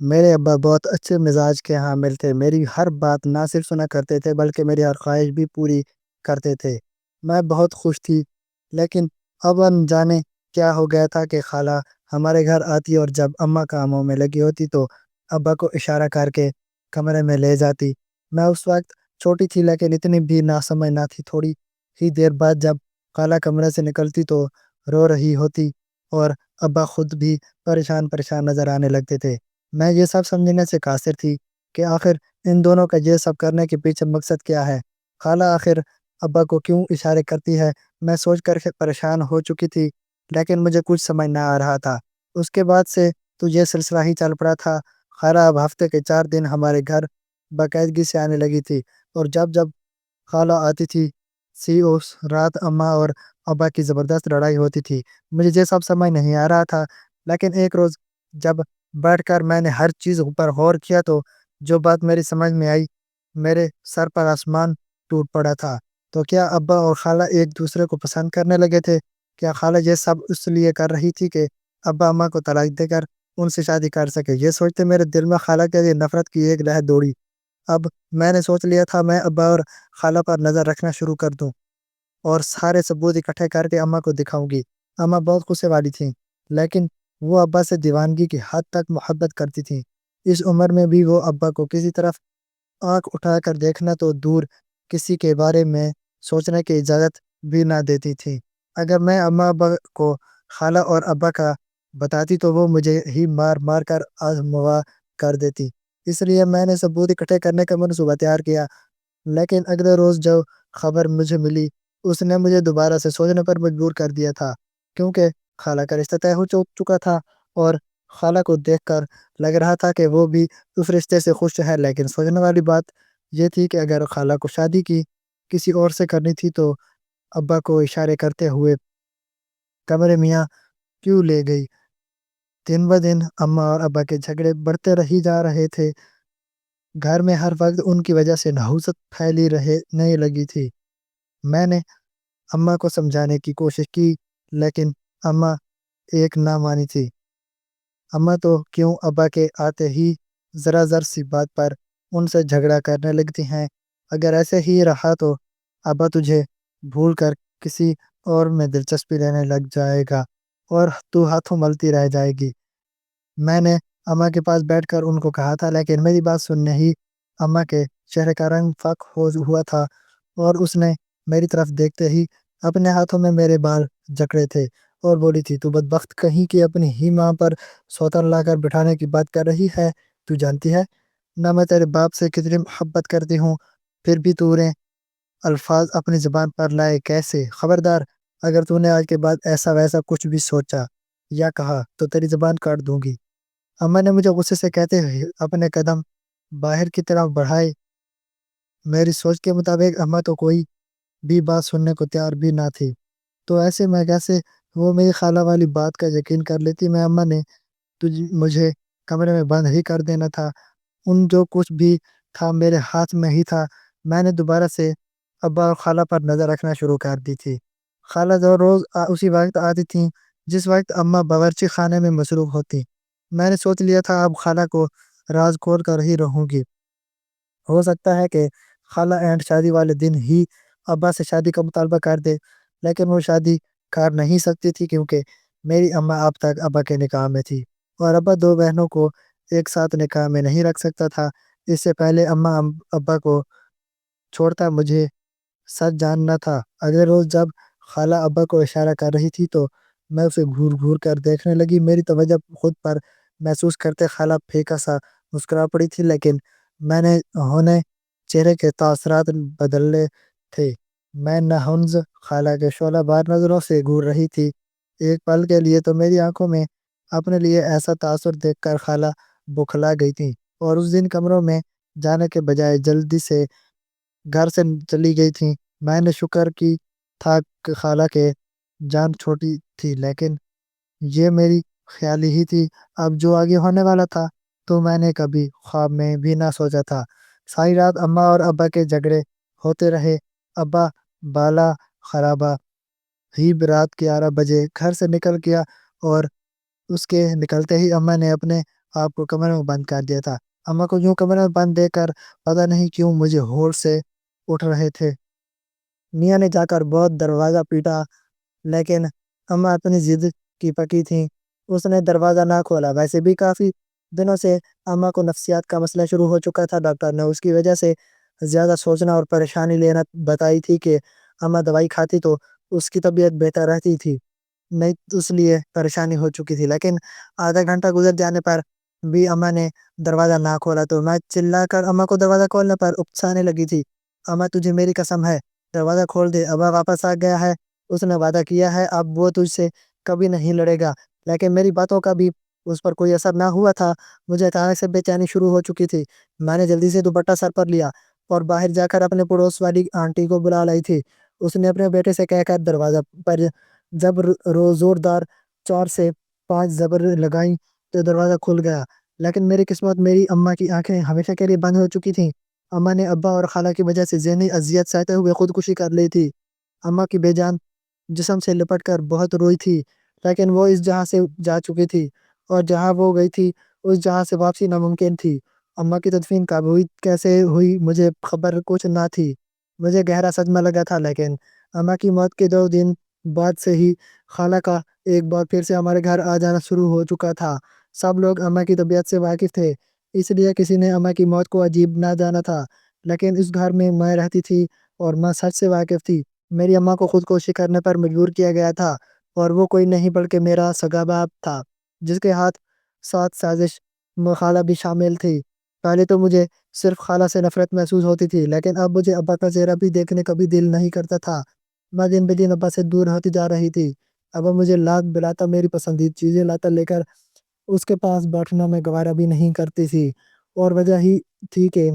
میرے ابا بہت اچھے مزاج کے حامل تھے، میری ہر بات نہ صرف سنا کرتے تھے بلکہ میری ہر خواہش بھی پوری کرتے تھے۔ میں بہت خوش تھی، لیکن اب ان جانے کیا ہو گیا تھا کہ خالہ ہمارے گھر آتی اور جب اماں کاموں میں لگی ہوتی تو ابا کو اشارہ کر کے کمرے میں لے جاتی۔ میں اس وقت چھوٹی تھی لیکن اتنی بھی نہ سمجھ نہ تھی۔ تھوڑی ہی دیر بعد جب خالہ کمرے سے نکلتی تو رو رہی ہوتی اور ابا خود بھی پریشان پریشان نظر آنے لگتے تھے۔ میں یہ سب سمجھنے سے قاصر تھی کہ آخر ان دونوں کا یہ سب کرنے کے پیچھے مقصد کیا ہے۔ خالہ آخر ابا کو کیوں اشارے کرتی ہے، میں سوچ کر پریشان ہو چکی تھی، لیکن مجھے کچھ سمجھ نہ آ رہا تھا۔ اس کے بعد سے تو یہ سلسلہ ہی چل پڑا تھا۔ خالہ اب ہفتے کے 4 دن ہمارے گھر باقاعدگی سے آنے لگی تھی، اور جب جب خالہ آتی تھی اس رات اماں اور ابا کی زبردست لڑائی ہوتی تھی۔ مجھے یہ سب سمجھ نہیں آ رہا تھا، لیکن ایک روز جب بیٹھ کر میں نے ہر چیز پر غور کیا تو جو بات میری سمجھ میں آئی، میرے سر پر آسمان ٹوٹ پڑا تھا۔ تو کیا ابا اور خالہ ایک دوسرے کو پسند کرنے لگے تھے؟ کیا خالہ یہ سب اس لیے کر رہی تھی کہ ابا اماں کو طلاق دے کر ان سے شادی کر سکے؟ یہ سوچتے میرے دل میں خالہ کے لیے نفرت کی ایک لہر دوڑی۔ اب میں نے سوچ لیا تھا میں ابا اور خالہ پر نظر رکھنا شروع کر دوں اور سارے ثبوت اکٹھے کر کے اماں کو دکھاؤں گی۔ اماں بہت غصے والی تھیں، لیکن وہ ابا سے دیوانگی کی حد تک محبت کرتی تھیں۔ اس عمر میں بھی وہ ابا کو کسی طرف آنکھ اٹھا کر دیکھنا تو دور، کسی کے بارے میں سوچنے کی اجازت بھی نہ دیتی تھی۔ اگر میں اماں ابا کو خالہ اور ابا کا بتاتی تو وہ مجھے ہی مار مار کر آزموا کر دیتی۔ اس لیے میں نے ثبوت اکٹھے کرنے کا منصوبہ تیار کیا، لیکن اگلے روز جو خبر مجھے ملی اس نے مجھے دوبارہ سے سوچنے پر مجبور کر دیا تھا، کیونکہ خالہ کا رشتہ طے ہو چکا تھا اور خالہ کو دیکھ کر لگ رہا تھا کہ وہ بھی اس رشتے سے خوش ہے۔ لیکن سوچنے والی بات یہ تھی کہ اگر خالہ کو شادی کی کسی اور سے کرنی تھی تو ابا کو اشارے کرتے ہوئے کمرے میاں کیوں لے گئی؟ دن بہ دن اماں اور ابا کے جھگڑے بڑھتے رہی جا رہے تھے۔ گھر میں ہر وقت ان کی وجہ سے نحوست پھیلی نہیں لگی تھی۔ میں نے اماں کو سمجھانے کی کوشش کی، لیکن اماں ایک نہ مانی تھی۔ اماں تو کیوں ابا کے آتے ہی ذرا سی بات پر ان سے جھگڑا کرنے لگتی ہیں۔ اگر ایسے ہی رہا تو ابا تجھے بھول کر کسی اور میں دلچسپی لینے لگ جائے گا اور تو ہاتھوں ملتی رہ جائے گی۔ میں نے اماں کے پاس بیٹھ کر ان کو کہا تھا، لیکن میری بات سننے ہی اماں کے چہرے کا رنگ فاق ہوا تھا اور اس نے میری طرف دیکھتے ہی اپنے ہاتھوں میں میرے بال جکڑے تھے اور بولی تھی، تو بدبخت کہیں کی اپنی ہی ماں پر سوتن لا کر بٹھانے کی بات کر رہی ہے۔ تو جانتی ہے نہ میں تیرے باپ سے کتنی محبت کرتی ہوں، پھر بھی تو نے الفاظ اپنی زبان پر لائے کیسے؟ خبردار، اگر تو نے آج کے بعد ایسا ویسا کچھ بھی سوچا یا کہا تو تیری زبان کاٹ دوں گی۔ اماں نے مجھے غصے سے کہتے ہوئے اپنے قدم باہر کی طرف بڑھائے۔ میری سوچ کے مطابق اماں تو کوئی بھی بات سننے کو تیار بھی نہ تھی، تو ایسے میں کیسے وہ میری خالہ والی بات کا یقین کر لیتی؟ میں اماں نے مجھے کمرے میں بند ہی کر دینا تھا، ان جو کچھ بھی تھا میرے ہاتھ میں ہی تھا۔ میں نے دوبارہ سے ابا اور خالہ پر نظر رکھنا شروع کر دی تھی۔ خالہ جو روز اسی وقت آتی تھیں جس وقت اماں باورچی خانے میں مصروف ہوتی۔ میں نے سوچ لیا تھا اب خالہ کو راز کھول کر ہی رہوں گی۔ ہو سکتا ہے کہ خالہ اینڈ شادی والے دن ہی ابا سے شادی کا مطالبہ کر دے، لیکن وہ شادی کر نہیں سکتی تھی کیونکہ میری اماں اب تک ابا کے نکاح میں تھی اور ابا دو بہنوں کو ایک ساتھ نکاح میں نہیں رکھ سکتا تھا۔ اس سے پہلے اماں ابا کو چھوڑتا مجھے سچ جاننا تھا۔ اگلے روز جب خالہ ابا کو اشارہ کر رہی تھی تو میں اسے گھور گھور کر دیکھنے لگی۔ میری توجہ خود پر محسوس کرتے خالہ پھیکا سا مسکرا پڑی تھی، لیکن میں نے ہونے چہرے کے تاثرات بدلے تھے۔ میں نہنز خالہ کے شعلہ بار نظروں سے گھور رہی تھی۔ ایک پل کے لیے تو میری آنکھوں میں اپنے لیے ایسا تاثر دیکھ کر خالہ بوکھلا گئی تھی اور اس دن کمروں میں جانے کے بجائے جلدی سے گھر سے چلی گئی تھی۔ میں نے شکر کی تھا کہ خالہ کے جان چھوٹی تھی، لیکن یہ میری خیالی ہی تھی۔ اب جو آگے ہونے والا تھا تو میں نے کبھی خواب میں بھی نہ سوچا تھا۔ ساری رات اماں اور ابا کے جھگڑے ہوتے رہے۔ ابا بالا خرابہ ہی رات 11 بجے گھر سے نکل گیا اور اس کے نکلتے ہی اماں نے اپنے آپ کو کمرے میں بند کر دیا تھا۔ اما کو یوں کمرے میں بند دے کر پتہ نہیں کیوں مجھے ہوش سے اٹھ رہے تھے۔ میاں نے جا کر بہت دروازہ پیٹا، لیکن اما اپنی ضد کی پکی تھیں۔ اس نے دروازہ نہ کھولا۔ ویسے بھی کافی دنوں سے اما کو نفسیات کا مسئلہ شروع ہو چکا تھا۔ ڈاکٹر نے اس کی وجہ سے زیادہ سوچنا اور پریشانی لینا بتائی تھی کہ اما دوائی کھاتی تو اس کی طبیعت بہتر رہتی تھی، نہیں اس لیے پریشانی ہو چکی تھی۔ لیکن آدھا گھنٹہ گزر جانے پر بھی اما نے دروازہ نہ کھولا تو میں چلا کر اما کو دروازہ کھولنے پر اکسانے لگی تھی۔ اما تجھے میری قسم ہے دروازہ کھول دے، ابا واپس آ گیا ہے، اس نے وعدہ کیا ہے اب وہ تجھ سے کبھی نہیں لڑے گا۔ لیکن میری باتوں کا بھی اس پر کوئی اثر نہ ہوا تھا۔ مجھے اچانک سے بے چینی شروع ہو چکی تھی۔ میں نے جلدی سے دوپٹہ سر پر لیا اور باہر جا کر اپنے پڑوس والی آنٹی کو بلا لائی تھی۔ اس نے اپنے بیٹے سے کہہ کر دروازہ پر جب زوردار 4 سے 5 زبر لگائیں تو دروازہ کھل گیا۔ لیکن میری قسمت، میری اماں کی آنکھیں ہمیشہ کے لیے بند ہو چکی تھیں۔ اماں نے ابا اور خالہ کی وجہ سے ذہنی اذیت سہتے ہوئے خودکشی کر لی تھی۔ اماں کی بے جان جسم سے لپٹ کر بہت روئی تھی، لیکن وہ اس جہاں سے جا چکی تھی اور جہاں وہ گئی تھی اس جہاں سے واپسی ناممکن تھی۔ اماں کی تدفین کب ہوئی، کیسے ہوئی، مجھے خبر کچھ نہ تھی۔ مجھے گہرا صدمہ لگا تھا، لیکن اماں کی موت کے 2 دن بعد سے ہی خالہ کا ایک بار پھر سے ہمارے گھر آ جانا شروع ہو چکا تھا۔ سب لوگ اماں کی طبیعت سے واقف تھے، اس لیے کسی نے اماں کی موت کو عجیب نہ جانا تھا۔ لیکن اس گھر میں میں رہتی تھی اور ماں سچ سے واقف تھی۔ میری اماں کو خودکشی کرنے پر مجبور کیا گیا تھا، اور وہ کوئی نہیں بلکہ میرا سگا باپ تھا، جس کے ہاتھ ساتھ سازش میں خالہ بھی شامل تھی۔ پہلے تو مجھے صرف خالہ سے نفرت محسوس ہوتی تھی، لیکن اب مجھے ابا کا چہرہ بھی دیکھنے کا بھی دل نہیں کرتا تھا۔ میں دن بہ دن ابا سے دور ہوتی جا رہی تھی۔ ابا مجھے لاکھ بلاتا، میری پسندیدہ چیزیں لاتا لے کر اس کے پاس بیٹھنا میں گوارا بھی نہیں کرتی تھی، اور وجہ ہی تھی کہ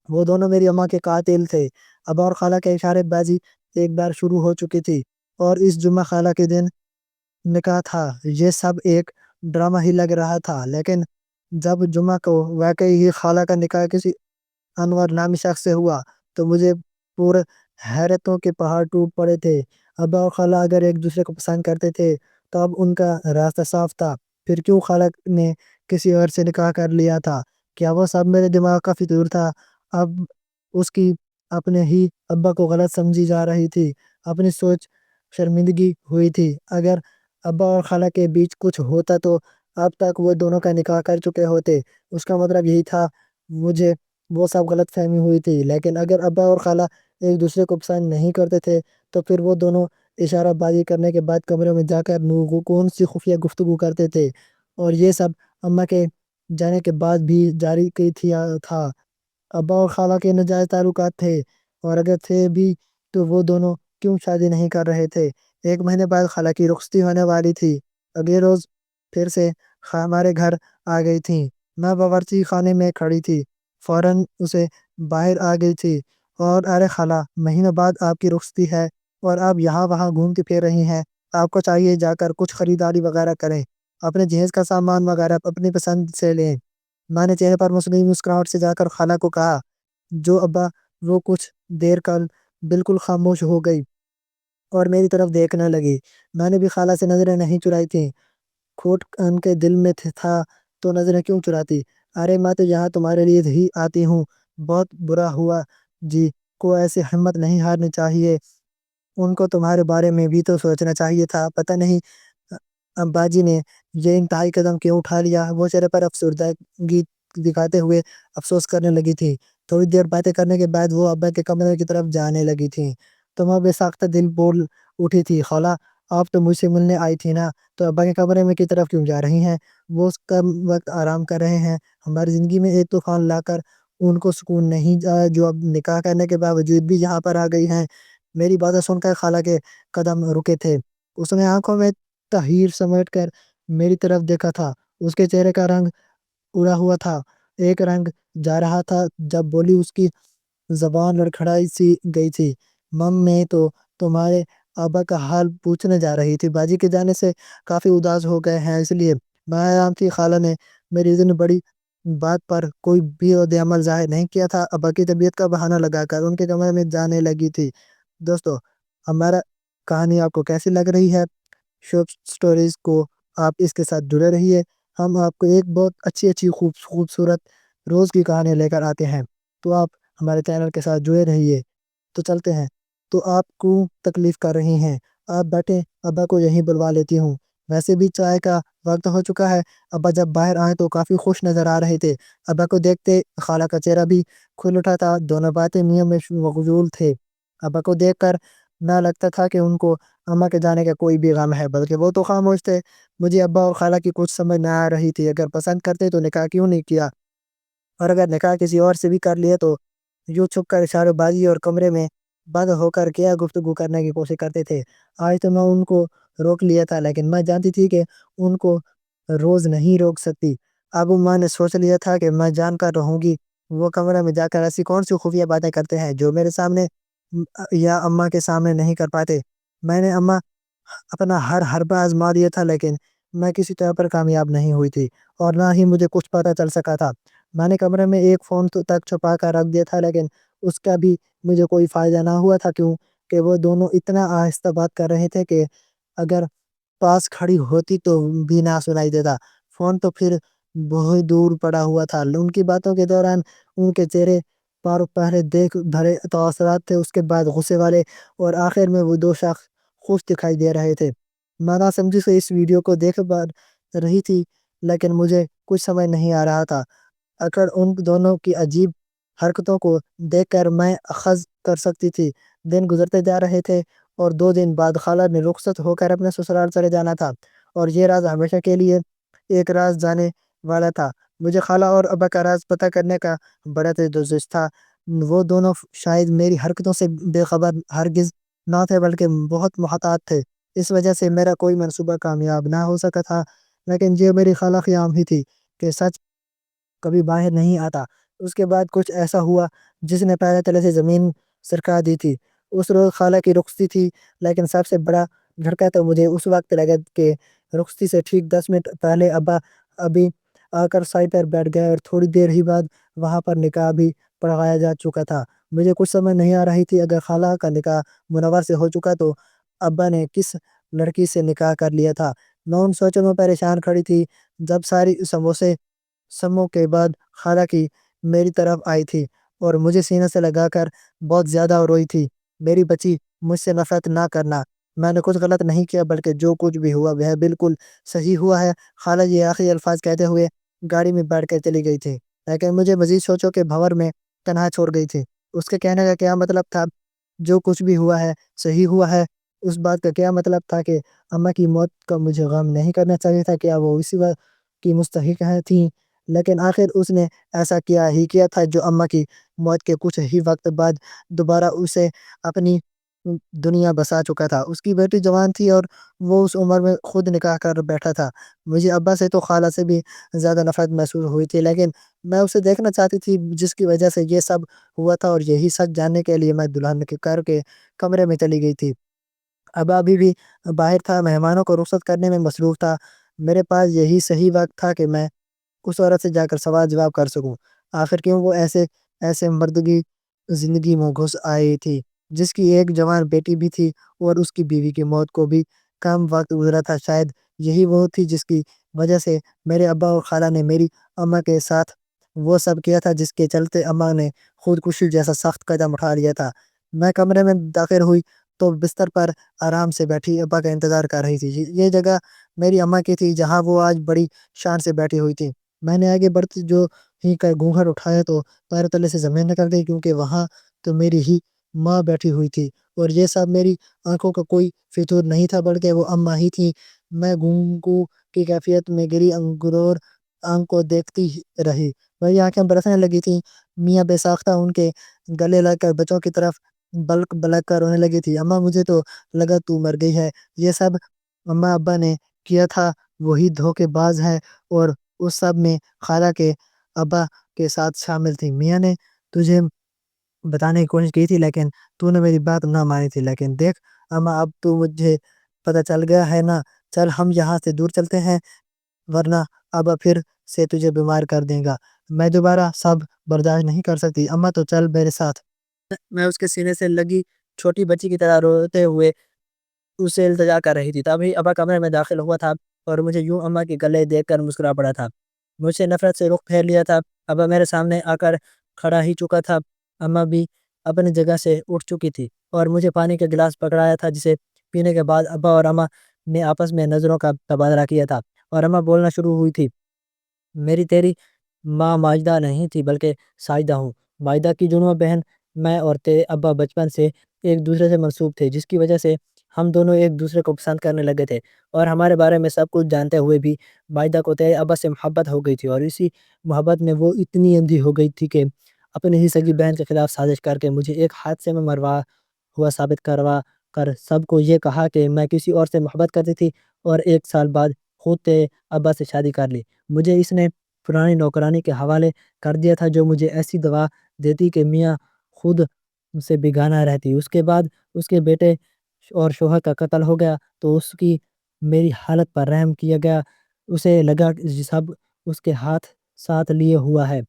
وہ دونوں میری اماں کے قاتل تھے۔ ابا اور خالہ کے اشارے بازی ایک بار شروع ہو چکی تھی، اور اس جمعہ خالہ کے دن نکاح تھا۔ یہ سب ایک ڈرامہ ہی لگ رہا تھا، لیکن جب جمعہ کو واقعی ہی خالہ کا نکاح کسی انور نامی شخص سے ہوا تو مجھے پورے حیرتوں کے پہاڑ ٹوٹ پڑے تھے۔ ابا اور خالہ اگر ایک دوسرے کو پسند کرتے تھے تو اب ان کا راستہ صاف تھا، پھر کیوں خالہ نے کسی اور سے نکاح کر لیا تھا؟ کیا وہ سب میرے دماغ کا فطور تھا؟ اب اس کی اپنے ہی ابا کو غلط سمجھی جا رہی تھی، اپنی سوچ شرمندگی ہوئی تھی۔ اگر ابا اور خالہ کے بیچ کچھ ہوتا تو اب تک وہ دونوں کا نکاح کر چکے ہوتے۔ اس کا مطلب یہی تھا، مجھے وہ سب غلط فہمی ہوئی تھی۔ لیکن اگر ابا اور خالہ ایک دوسرے کو پسند نہیں کرتے تھے تو پھر وہ دونوں اشارہ بازی کرنے کے بعد کمرے میں جا کر کون سی خفیہ گفتگو کرتے تھے، اور یہ سب اماں کے جانے کے بعد بھی جاری کی تھا۔ ابا اور خالہ کے ناجائز تعلقات تھے، اور اگر تھے بھی تو وہ دونوں کیوں شادی نہیں کر رہے تھے؟ 1 مہینے بعد خالہ کی رخصتی ہونے والی تھی۔ اگلے روز پھر سے ہمارے گھر آ گئی تھیں۔ میں باورچی خانے میں کھڑی تھی، فوراً اسے باہر آ گئی تھی اور ارے خالہ، مہینوں بعد آپ کی رخصتی ہے اور آپ یہاں وہاں گھومتی پھر رہی ہیں، آپ کو چاہیے جا کر کچھ خریداری وغیرہ کریں، اپنے جہیز کا سامان وغیرہ اپنی پسند سے لیں۔ میں نے چہرے پر مسکراہٹ سے جا کر خالہ کو کہا، جو ابا وہ کچھ دیر کل بالکل خاموش ہو گئی اور میری طرف دیکھنے لگی۔ میں نے بھی خالہ سے نظریں نہیں چرائی تھیں، کھوٹ ان کے دل میں تھا تو نظریں کیوں چراتی؟ ارے میں تو یہاں تمہارے لیے ہی آتی ہوں، بہت برا ہوا جی، کو ایسی ہمت نہیں ہارنی چاہیے، ان کو تمہارے بارے میں بھی تو سوچنا چاہیے تھا۔ پتہ نہیں ابا جی نے یہ انتہائی قدم کیوں اٹھا لیا؟ وہ چہرے پر افسردگی دکھاتے ہوئے افسوس کرنے لگی تھی۔ تھوڑی دیر باتیں کرنے کے بعد وہ ابا کے کمرے کی طرف جانے لگی تھی تو میں بے ساختہ دل بول اٹھی تھی، خالہ آپ تو مجھ سے ملنے آئی تھی نا، تو ابا کے کمرے میں کی طرف کیوں جا رہی ہیں؟ وہ اس کا وقت آرام کر رہے ہیں، ہماری زندگی میں ایک طوفان لا کر ان کو سکون نہیں جو اب نکاح کرنے کے باوجود بھی یہاں پر آ گئی ہیں۔ میری باتیں سن کر خالہ کے قدم رکے تھے۔ اس نے آنکھوں میں تحیر سمیٹ کر میری طرف دیکھا تھا، اس کے چہرے کا رنگ اڑا ہوا تھا، ایک رنگ جا رہا تھا جب بولی، اس کی زبان لڑکھڑائی سی گئی تھی، میں تو تمہارے ابا کا حال پوچھنے جا رہی تھی، باجی کے جانے سے کافی اداس ہو گئے ہیں اس لیے میں آرام تھی۔ خالہ نے میری اتنی بڑی بات پر کوئی بھی رد عمل ظاہر نہیں کیا تھا، ابا کی طبیعت کا بہانہ لگا کر ان کے کمرے میں جانے لگی تھی۔ دوستو، ہمارا کہانی آپ کو کیسی لگ رہی ہے؟ شوپ سٹوریز کو آپ اس کے ساتھ جڑے رہیے، ہم آپ کو ایک بہت اچھی خوبصورت روز کی کہانی لے کر آتے ہیں، تو آپ ہمارے چینل کے ساتھ جڑے رہیے۔ تو چلتے ہیں۔ تو آپ کو تکلیف کر رہی ہیں، آپ بیٹھے، ابا کو یہیں بلوا لیتی ہوں، ویسے بھی چائے کا وقت ہو چکا ہے۔ ابا جب باہر آئے تو کافی خوش نظر آ رہے تھے۔ ابا کو دیکھتے خالہ کا چہرہ بھی کھل اٹھا تھا، دونوں باتیں میاں میں مغزول تھے۔ ابا کو دیکھ کر نہ لگتا تھا کہ ان کو اماں کے جانے کا کوئی بھی غم ہے، بلکہ وہ تو خاموش تھے۔ مجھے ابا اور خالہ کی کچھ سمجھ نہ آ رہی تھی، اگر پسند کرتے تو نکاح کیوں نہیں کیا، اور اگر نکاح کسی اور سے بھی کر لیے تو یوں چھپ کر اشارہ بازی اور کمرے میں بند ہو کر کیا گفتگو کرنے کی کوشش کرتے تھے۔ آج تو میں ان کو روک لیا تھا، لیکن میں جانتی تھی کہ ان کو روز نہیں روک سکتی۔ ابو ماں نے سوچ لیا تھا کہ میں جان کر رہوں گی، وہ کمرے میں جا کر ایسی کون سی خفیہ باتیں کرتے ہیں جو میرے سامنے یا اماں کے سامنے نہیں کر پاتے۔ میں نے اماں اپنا ہر حربہ آزما دیا تھا، لیکن میں کسی طرح پر کامیاب نہیں ہوئی تھی، اور نہ ہی مجھے کچھ پتہ چل سکا تھا۔ میں نے کمرے میں ایک فون تک چھپا کر رکھ دیا تھا، لیکن اس کا بھی مجھے کوئی فائدہ نہ ہوا تھا، کیوں کہ وہ دونوں اتنا آہستہ بات کر رہے تھے کہ اگر پاس کھڑی ہوتی تو بھی نہ سنائی دیتا۔ فون تو پھر بہت دور پڑا ہوا تھا۔ ان کی باتوں کے دوران ان کے چہرے پر پہلے دیکھ بھرے تاثرات تھے، اس کے بعد غصے والے، اور آخر میں وہ دو شخص خوش دکھائی دے رہے تھے۔ میں نہ سمجھی سے اس ویڈیو کو دیکھ رہی تھی، لیکن مجھے کچھ سمجھ نہیں آ رہا تھا۔ اگر ان دونوں کی عجیب حرکتوں کو دیکھ کر میں اخذ کر سکتی تھی۔ دن گزرتے جا رہے تھے، اور 2 دن بعد خالہ نے رخصت ہو کر اپنے سسرال چلے جانا تھا، اور یہ راز ہمیشہ کے لیے ایک راز جانے والا تھا۔ مجھے خالہ اور ابا کا راز پتہ کرنے کا بڑا تجسس تھا۔ وہ دونوں شاید میری حرکتوں سے بے خبر ہرگز نہ تھے، بلکہ بہت محتاط تھے۔ اس وجہ سے میرا کوئی منصوبہ کامیاب نہ ہو سکا تھا، لیکن یہ میری خالہ کی عام ہی تھی کہ سچ کبھی باہر نہیں آتا۔ اس کے بعد کچھ ایسا ہوا جس نے پہلے تلے سے زمین سرکا دی تھی۔ اس روز خالہ کی رخصتی تھی، لیکن سب سے بڑا جھٹکا تو مجھے اس وقت لگا کہ رخصتی سے ٹھیک 10 منٹ پہلے ابا ابھی آ کر سائٹ پر بیٹھ گئے، اور تھوڑی دیر ہی بعد وہاں پر نکاح بھی پڑھایا جا چکا تھا۔ مجھے کچھ سمجھ نہیں آ رہی تھی، اگر خالہ کا نکاح منور سے ہو چکا تو ابا نے کس لڑکی سے نکاح کر لیا تھا۔ میں ان سوچوں میں پریشان کھڑی تھی جب ساری سموں کے بعد خالہ کی میری طرف آئی تھی، اور مجھے سینہ سے لگا کر بہت زیادہ روئی تھی۔ میری بچی، مجھ سے نفرت نہ کرنا، میں نے کچھ غلط نہیں کیا، بلکہ جو کچھ بھی ہوا وہ بالکل صحیح ہوا ہے۔ خالہ یہ آخری الفاظ کہتے ہوئے گاڑی میں بیٹھ کر چلی گئی تھی، لیکن مجھے مزید سوچوں کے بھنور میں تنہا چھوڑ گئی تھی۔ اس کے کہنے کا کیا مطلب تھا؟ جو کچھ بھی ہوا ہے صحیح ہوا ہے۔ اس بات کا کیا مطلب تھا کہ اماں کی موت کا مجھے غم نہیں کرنا چاہیے تھا؟ کیا وہ اسی وقت کی مستحق تھیں؟ لیکن آخر اس نے ایسا کیا تھا جو اماں کی موت کے کچھ ہی وقت بعد دوبارہ اسے اپنی دنیا بسا چکا تھا۔ اس کی بیٹی جوان تھی، اور وہ اس عمر میں خود نکاح کر بیٹھا تھا۔ مجھے ابا سے تو خالہ سے بھی زیادہ نفرت محسوس ہوئی تھی، لیکن میں اسے دیکھنا چاہتی تھی جس کی وجہ سے یہ سب ہوا تھا، اور یہی سچ جاننے کے لیے میں دلہن کے کر کے کمرے میں چلی گئی تھی۔ ابا ابھی بھی باہر تھا، مہمانوں کو رخصت کرنے میں مصروف تھا۔ میرے پاس یہی صحیح وقت تھا کہ میں اس عورت سے جا کر سوال جواب کر سکوں، آخر کیوں وہ ایسے مردگی زندگی میں گھس آئی تھی جس کی ایک جوان بیٹی بھی تھی، اور اس کی بیوی کی موت کو بھی کم وقت گزرا تھا۔ شاید یہی وہ تھی جس کی وجہ سے میرے ابا اور خالہ نے میری اماں کے ساتھ وہ سب کیا تھا، جس کے چلتے اماں نے خودکشی جیسا سخت قدم اٹھا لیا تھا۔ میں کمرے میں داخل ہوئی تو بستر پر آرام سے بیٹھی ابا کا انتظار کر رہی تھی۔ یہ جگہ میری اماں کی تھی، جہاں وہ آج بڑی شان سے بیٹھی ہوئی تھی۔ میں نے آگے بڑھتے جو ہی کا گھونگھر اٹھایا تو پیر تلے سے زمین نکل گئی، کیونکہ وہاں تو میری ہی ماں بیٹھی ہوئی تھی، اور یہ سب میری آنکھوں کا کوئی فطور نہیں تھا، بلکہ وہ اماں ہی تھی۔ میں گونگو کی کیفیت میں گری انگور آنکھ کو دیکھتی رہی۔ میری آنکھیں برسنے لگی تھی۔ میاں بے ساختہ ان کے گلے لگ کر بچوں کی طرف بلک بلک کر رونے لگی تھی۔ اماں، مجھے تو لگا تو مر گئی ہے۔ یہ سب اماں ابا نے کیا تھا وہی دھوکے باز ہے، اور اس سب میں خالہ کے ابا کے ساتھ شامل تھی۔ میاں نے تجھے بتانے کی کوشش کی تھی، لیکن تو نے میری بات نہ مانی تھی۔ لیکن دیکھ اماں، اب تو مجھے پتہ چل گیا ہے نا، چل ہم یہاں سے دور چلتے ہیں، ورنہ ابا پھر سے تجھے بیمار کر دے گا۔ میں دوبارہ سب برداشت نہیں کر سکتی۔ اماں تو چل میرے ساتھ۔ میں اس کے سینے سے لگی چھوٹی بچی کی طرح روتے ہوئے اسے التجا کر رہی تھی۔ تبھی ابا کمرے میں داخل ہوا تھا۔ اور مجھے یوں اماں کے گلے دیکھ کر مسکرا پڑا تھا۔ مجھ سے نفرت سے رخ پھیر لیا تھا۔ ابا میرے سامنے آ کر کھڑا ہی چکا تھا۔ اماں بھی اپنی جگہ سے اٹھ چکی تھی اور مجھے پانی کا گلاس پکڑایا تھا، جسے پینے کے بعد ابا اور اماں نے آپس میں نظروں کا تبادلہ کیا تھا اور اماں بولنا شروع ہوئی تھی، میری تیری ماں ماجدہ نہیں تھی بلکہ ساجدہ ہوں۔ ماجدہ کی جنوں بہن میں اور تیرے ابا بچپن سے ایک دوسرے سے منسوب تھے، جس کی وجہ سے ہم دونوں ایک دوسرے کو پسند کرنے لگے تھے اور ہمارے بارے میں سب کچھ جانتے ہوئے بھی ماجدہ کو تیرے ابا سے محبت ہو گئی تھی، اور اسی محبت میں وہ اتنی اندھی ہو گئی تھی کہ اپنی ہی سگی بہن کے خلاف سازش کر کے مجھے ایک حادثے میں مروا ہوا ثابت کروا کر سب کو یہ کہا کہ میں کسی اور سے محبت کرتی تھی، اور 1 سال بعد خود تیرے ابا سے شادی کر لی۔ مجھے اس نے پرانی نوکرانی کے حوالے کر دیا تھا، جو مجھے ایسی دوا دیتی کہ میاں خود سے بیگانہ رہتی۔ اس کے بعد اس کے بیٹے اور شوہر کا قتل ہو گیا تو اس کی میری حالت پر رحم کیا گیا۔ اسے لگا کہ یہ سب اس کے ہاتھ ساتھ لیے ہوا ہے،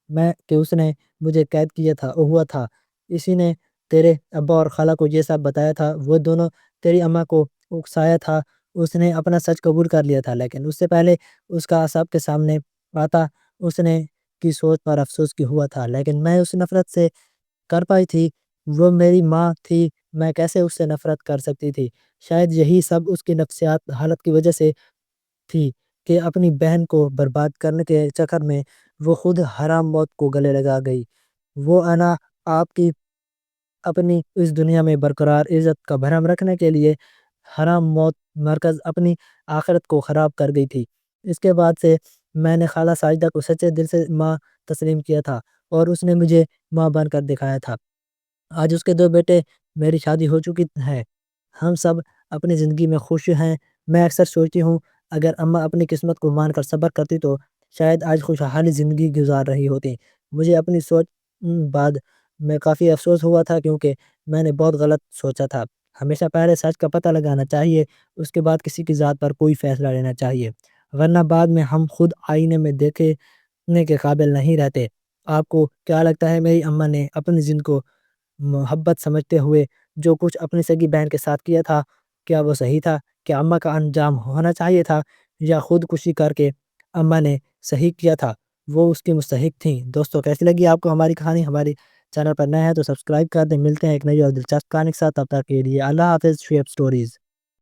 میں کہ اس نے مجھے قید کیا ہوا تھا۔ اسی نے تیرے ابا اور خالہ کو یہ سب بتایا تھا۔ وہ دونوں تیری اماں کو اکسایا تھا۔ اس نے اپنا سچ قبول کر لیا تھا، لیکن اس سے پہلے اس کا سب کے سامنے آتا اس نے کی سوچ پر افسوس کی ہوا تھا، لیکن میں اس نفرت سے کر پائی تھی۔ وہ میری ماں تھی، میں کیسے اس سے نفرت کر سکتی تھی؟ شاید یہی سب اس کی نفسیات حالت کی وجہ سے تھی کہ اپنی بہن کو برباد کرنے کے چکر میں وہ خود حرام موت کو گلے لگا گئی۔ وہ انا آپ کی اپنی اس دنیا میں برقرار عزت کا بھرم رکھنے کے لیے حرام موت مرکز اپنی آخرت کو خراب کر گئی تھی۔ اس کے بعد سے میں نے خالہ ساجدہ کو سچے دل سے ماں تسلیم کیا تھا اور اس نے مجھے ماں بن کر دکھایا تھا۔ آج اس کے 2 بیٹے، میری شادی ہو چکی ہے، ہم سب اپنی زندگی میں خوش ہیں۔ میں اکثر سوچتی ہوں اگر اماں اپنی قسمت کو مان کر صبر کرتی تو شاید آج خوشحالی زندگی گزار رہی ہوتی۔ مجھے اپنی سوچ بعد میں کافی افسوس ہوا تھا، کیونکہ میں نے بہت غلط سوچا تھا۔ ہمیشہ پہلے سچ کا پتہ لگانا چاہیے، اس کے بعد کسی کی ذات پر کوئی فیصلہ لینا چاہیے، ورنہ بعد میں ہم خود آئینے میں دیکھنے کے قابل نہیں رہتے۔ آپ کو کیا لگتا ہے میری اماں نے اپنی زند کو محبت سمجھتے ہوئے جو کچھ اپنی سگی بہن کے ساتھ کیا تھا، کیا وہ صحیح تھا؟ کیا اماں کا انجام ہونا چاہیے تھا، یا خودکشی کر کے اماں نے صحیح کیا تھا؟ وہ اس کی مستحق تھیں۔ دوستو، کیسی لگی آپ کو ہماری کہانی؟ ہماری چینل پر نئے ہیں تو سبسکرائب کر دیں۔ ملتے ہیں ایک نئی اور دلچسپ کہانی کے ساتھ، تب تک کے لیے اللہ حافظ۔ Shape stories.